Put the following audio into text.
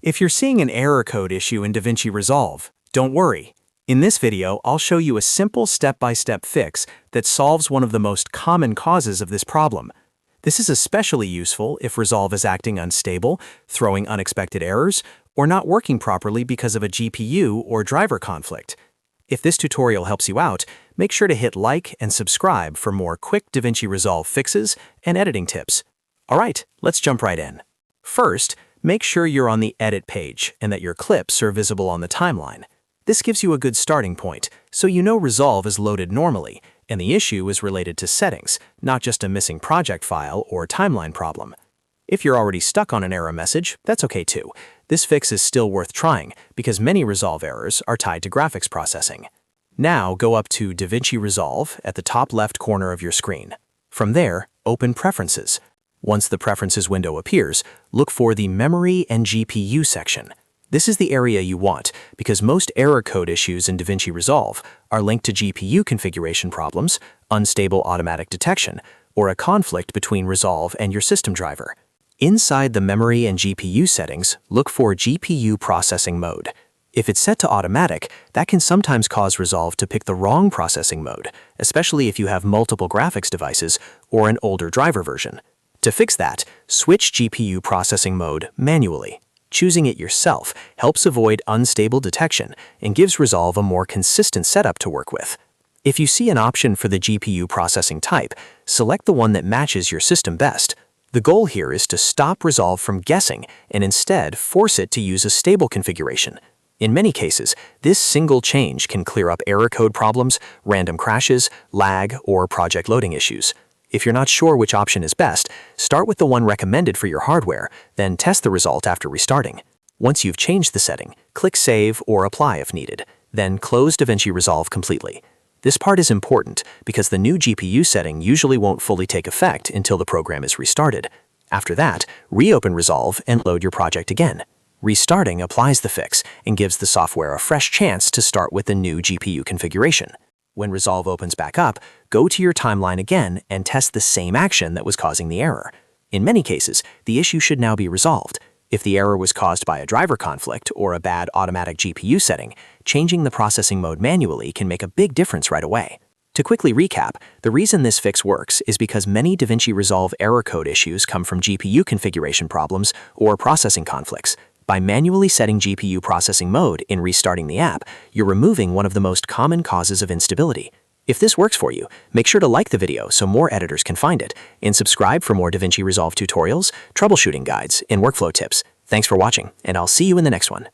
If you're seeing an error code issue in DaVinci Resolve, don't worry. In this video, I'll show you a simple step-by-step fix that solves one of the most common causes of this problem. This is especially useful if Resolve is acting unstable, throwing unexpected errors, or not working properly because of a GPU or driver conflict. If this tutorial helps you out, make sure to hit like and subscribe for more quick DaVinci Resolve fixes and editing tips. Alright, let's jump right in. First, make sure you're on the Edit page and that your clips are visible on the timeline. This gives you a good starting point, so you know Resolve is loaded normally, and the issue is related to settings, not just a missing project file or timeline problem. If you're already stuck on an error message, that's okay too. This fix is still worth trying because many Resolve errors are tied to graphics processing. Now go up to DaVinci Resolve at the top left corner of your screen. From there, open Preferences. Once the Preferences window appears, look for the Memory and GPU section. This is the area you want because most error code issues in DaVinci Resolve are linked to GPU configuration problems, unstable automatic detection, or a conflict between Resolve and your system driver. Inside the Memory and GPU settings, look for GPU processing mode. If it's set to automatic, that can sometimes cause Resolve to pick the wrong processing mode, especially if you have multiple graphics devices or an older driver version. To fix that, switch GPU processing mode manually. Choosing it yourself helps avoid unstable detection and gives Resolve a more consistent setup to work with. If you see an option for the GPU processing type, select the one that matches your system best. The goal here is to stop Resolve from guessing and instead force it to use a stable configuration. In many cases, this single change can clear up error code problems, random crashes, lag, or project loading issues. If you're not sure which option is best, start with the one recommended for your hardware, then test the result after restarting. Once you've changed the setting, click Save or Apply if needed, then close DaVinci Resolve completely. This part is important because the new GPU setting usually won't fully take effect until the program is restarted. After that, reopen Resolve and load your project again. Restarting applies the fix and gives the software a fresh chance to start with the new GPU configuration. When Resolve opens back up, go to your timeline again and test the same action that was causing the error. In many cases, the issue should now be resolved. If the error was caused by a driver conflict or a bad automatic GPU setting, changing the processing mode manually can make a big difference right away. To quickly recap, the reason this fix works is because many DaVinci Resolve error code issues come from GPU configuration problems or processing conflicts. By manually setting GPU processing mode in restarting the app, you're removing one of the most common causes of instability. If this works for you, make sure to like the video so more editors can find it, and subscribe for more DaVinci Resolve tutorials, troubleshooting guides, and workflow tips. Thanks for watching, and I'll see you in the next one.